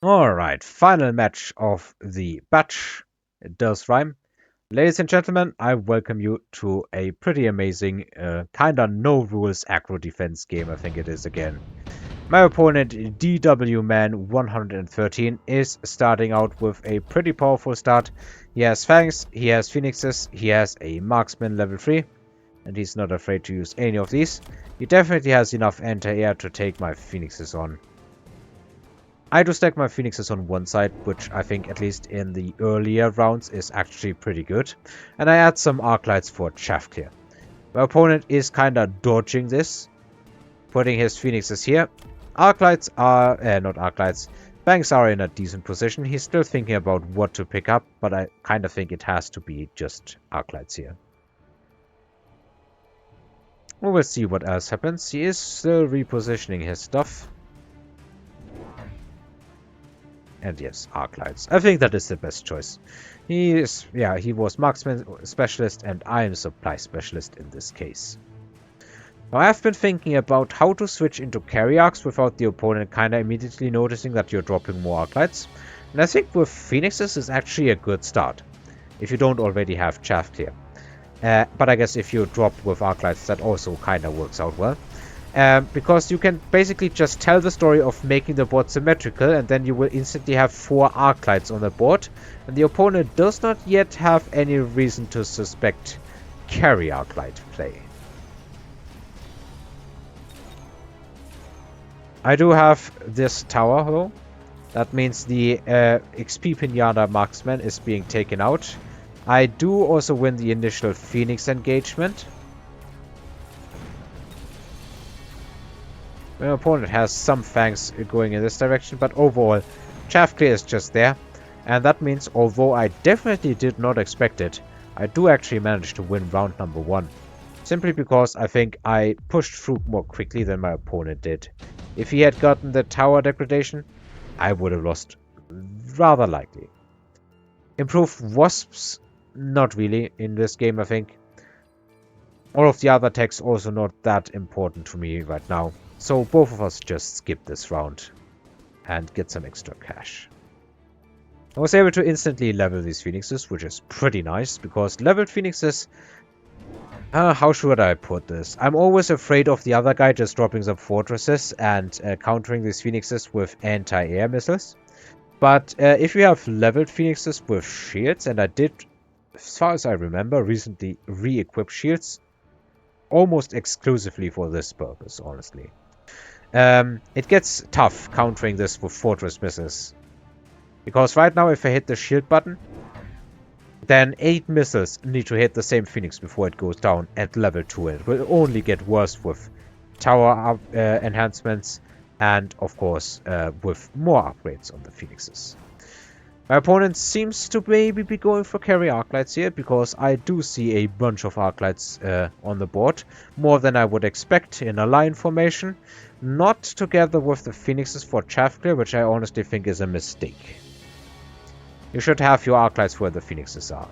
Alright, final match of the batch. It does rhyme. Ladies and gentlemen, I welcome you to a pretty amazing, kinda no rules aggro defense game, I think it is again. My opponent, DW Man 113, is starting out with a pretty powerful start. He has Fangs, he has Phoenixes, he has a Marksman level 3, and he's not afraid to use any of these. He definitely has enough anti-air to take my Phoenixes on. I do stack my Phoenixes on one side, which I think, at least in the earlier rounds, is actually pretty good. And I add some Arc Lights for chaff clear. My opponent is kinda dodging this, putting his Phoenixes here. Arc Lights are... not Arc Lights. Banks are in a decent position. He's still thinking about what to pick up, but I kinda think it has to be just Arc Lights here. We will see what else happens. He is still repositioning his stuff. And yes, Arc Lights. I think that is the best choice. He was Marksman Specialist and I am Supply Specialist in this case. Now I've been thinking about how to switch into carry arcs without the opponent kinda immediately noticing that you're dropping more Arc Lights. And I think with Phoenixes is actually a good start, if you don't already have chaff clear. But I guess if you drop with Arc Lights, that also kinda works out well. Because you can basically just tell the story of making the board symmetrical, and then you will instantly have 4 Arc Lights on the board, and the opponent does not yet have any reason to suspect carry Arc Light play. I do have this tower though. That means the XP Pinata Marksman is being taken out. I do also win the initial Phoenix engagement. My opponent has some Fangs going in this direction, but overall, chaff clear is just there. And that means, although I definitely did not expect it, I do actually manage to win round number 1. Simply because I think I pushed through more quickly than my opponent did. If he had gotten the tower degradation, I would have lost rather likely. Improved Wasps? Not really in this game, I think. All of the other attacks also not that important to me right now. So both of us just skip this round and get some extra cash. I was able to instantly level these Phoenixes, which is pretty nice, because leveled Phoenixes... how should I put this? I'm always afraid of the other guy just dropping some fortresses and countering these Phoenixes with anti-air missiles. But if you have leveled Phoenixes with shields, and I did, as far as I remember, recently re-equip shields, almost exclusively for this purpose, honestly. It gets tough countering this with fortress missiles. Because right now, if I hit the shield button, then 8 missiles need to hit the same Phoenix before it goes down at level 2. And it will only get worse with tower enhancements and, of course, with more upgrades on the Phoenixes. My opponent seems to maybe be going for carry Arc Lights here, because I do see a bunch of Arc Lights on the board. More than I would expect in a line formation. Not together with the Phoenixes for chaff clear, which I honestly think is a mistake. You should have your Arc Lights where the Phoenixes are.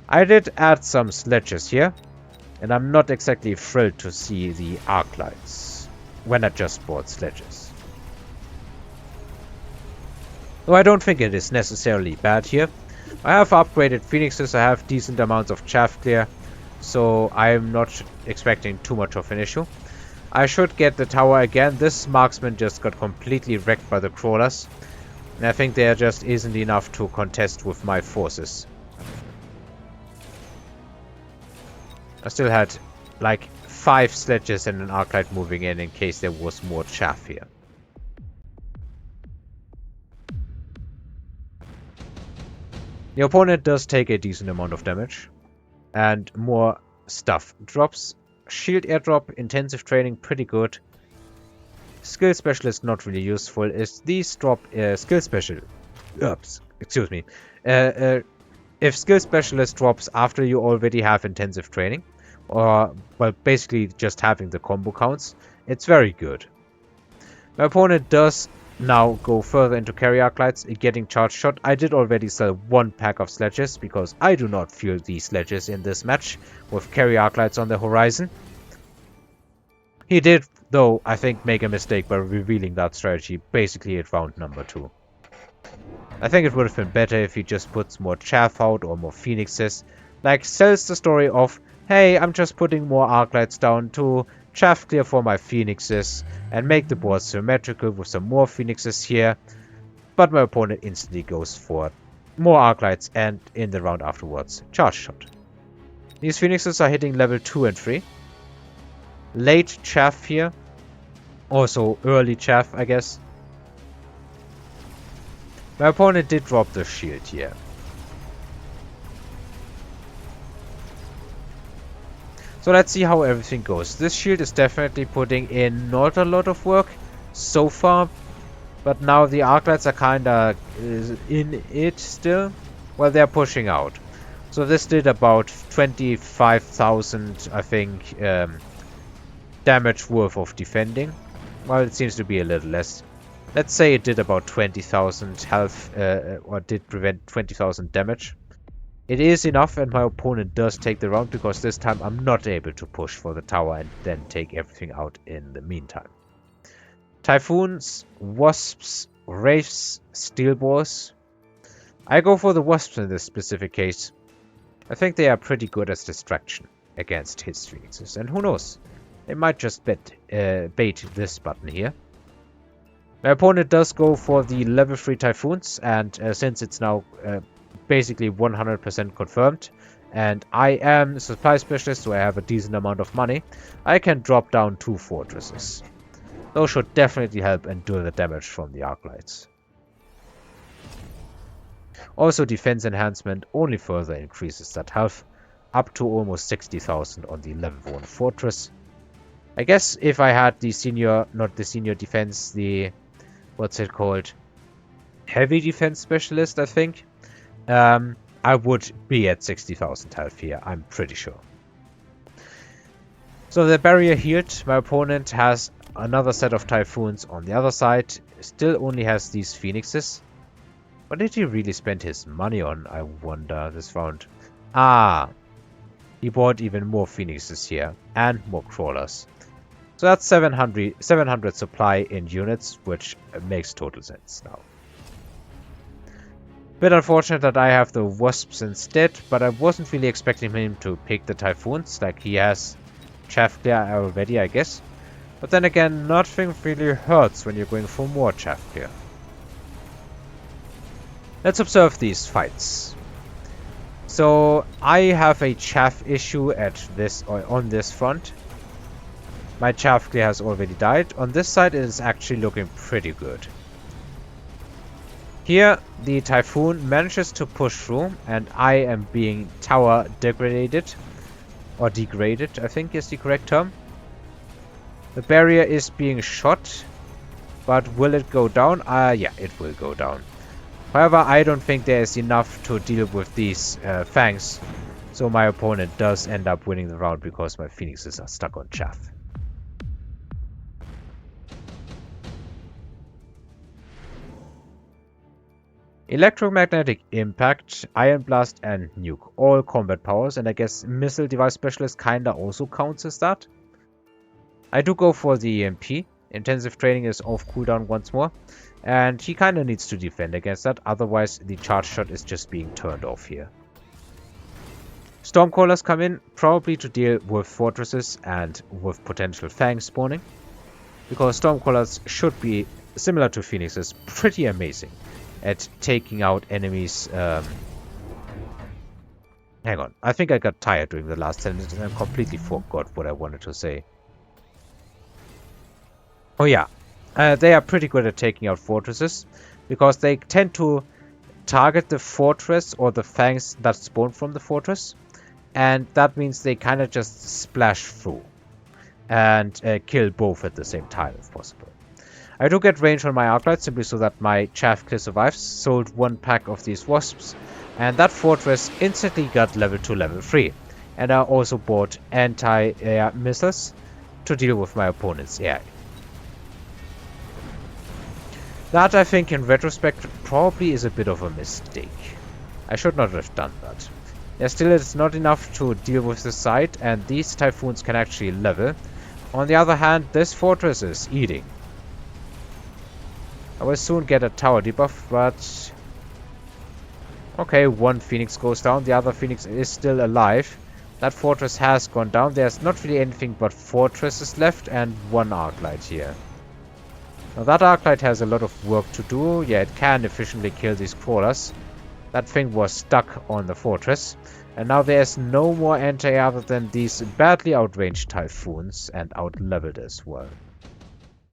I did add some sledges here, and I'm not exactly thrilled to see the Arc Lights when I just bought sledges. Though I don't think it is necessarily bad here. I have upgraded Phoenixes, I have decent amounts of chaff clear, so I'm not expecting too much of an issue. I should get the tower again. This marksman just got completely wrecked by the crawlers. And I think there just isn't enough to contest with my forces. I still had like 5 sledges and an Arc Light moving in case there was more chaff here. The opponent does take a decent amount of damage. And more stuff drops. Shield airdrop, intensive training, pretty good. Skill specialist not really useful. Is these drop skill special? Oops, excuse me. If skill specialist drops after you already have intensive training, or well, basically just having the combo counts, it's very good. My opponent does now go further into carry Arc Lights, getting charge shot. I did already sell 1 pack of sledges because I do not feel these sledges in this match with carry Arc Lights on the horizon. He did, though, I think, make a mistake by revealing that strategy basically at round number 2. I think it would have been better if he just puts more chaff out or more phoenixes. Like, sells the story of, hey, I'm just putting more arc lights down to chaff clear for my phoenixes and make the board symmetrical with some more phoenixes here. But my opponent instantly goes for more arc lights and in the round afterwards, charge shot. These phoenixes are hitting level 2 and 3. Late chaff here. Also early chaff, I guess. My opponent did drop the shield here. So let's see how everything goes. This shield is definitely putting in not a lot of work so far. But now the arc lights are kinda in it still. Well, they're pushing out. So this did about 25,000, I think, damage worth of defending. Well, it seems to be a little less. Let's say it did about 20,000 health, or did prevent 20,000 damage. It is enough, and my opponent does take the round, because this time I'm not able to push for the tower and then take everything out in the meantime. Typhoons, Wasps, Wraiths, Steel Boars. I go for the Wasps in this specific case. I think they are pretty good as distraction against his Phoenixes, and who knows, they might just bait this button here. My opponent does go for the level 3 Typhoons, and since it's now basically 100% confirmed, and I am a supply specialist, so I have a decent amount of money, I can drop down 2 fortresses. Those should definitely help endure the damage from the arc lights. Also, defense enhancement only further increases that health, up to almost 60,000 on the level 1 fortress. I guess if I had the senior, not the senior defense, the, what's it called? Heavy defense specialist, I think. I would be at 60,000 health here, I'm pretty sure. So the barrier healed. My opponent has another set of Typhoons on the other side. Still only has these Phoenixes. What did he really spend his money on, I wonder, this round? Ah, he bought even more Phoenixes here and more Crawlers. So that's 700 supply in units, which makes total sense now. Bit unfortunate that I have the Wasps instead, but I wasn't really expecting him to pick the Typhoons, like he has chaff clear already, I guess. But then again, nothing really hurts when you're going for more chaff clear. Let's observe these fights. So I have a chaff issue at this or on this front. My chaff clear has already died. On this side it is actually looking pretty good. Here the Typhoon manages to push through, and I am being tower degraded. Or degraded, I think is the correct term. The barrier is being shot, but will it go down? Yeah, it will go down. However, I don't think there is enough to deal with these fangs, so my opponent does end up winning the round because my Phoenixes are stuck on chaff. Electromagnetic Impact, Iron Blast, and Nuke. All combat powers, and I guess Missile Device Specialist kinda also counts as that. I do go for the EMP. Intensive Training is off cooldown once more. And he kinda needs to defend against that, otherwise the charge shot is just being turned off here. Stormcallers come in, probably to deal with fortresses and with potential fangs spawning. Because Stormcallers should be, similar to Phoenixes, pretty amazing at taking out enemies. Hang on, I think I got tired during the last 10 minutes and I completely forgot what I wanted to say. Oh yeah, they are pretty good at taking out fortresses, because they tend to target the fortress or the fangs that spawn from the fortress, and that means they kind of just splash through and kill both at the same time if possible. I do get range on my arclight simply so that my chaff clear survives. Sold 1 pack of these wasps, and that fortress instantly got level 2, level 3. And I also bought anti-air missiles to deal with my opponent's AI. That, I think, in retrospect, probably is a bit of a mistake. I should not have done that. Yeah, still, it's not enough to deal with the side, and these Typhoons can actually level. On the other hand, this fortress is eating. I will soon get a tower debuff, but Okay, one Phoenix goes down. The other Phoenix is still alive. That fortress has gone down. There's not really anything but fortresses left and one Arclight here. Now that Arclight has a lot of work to do. Yeah, it can efficiently kill these crawlers. That thing was stuck on the fortress. And now there's no more anti other than these badly outranged Typhoons and outleveled as well.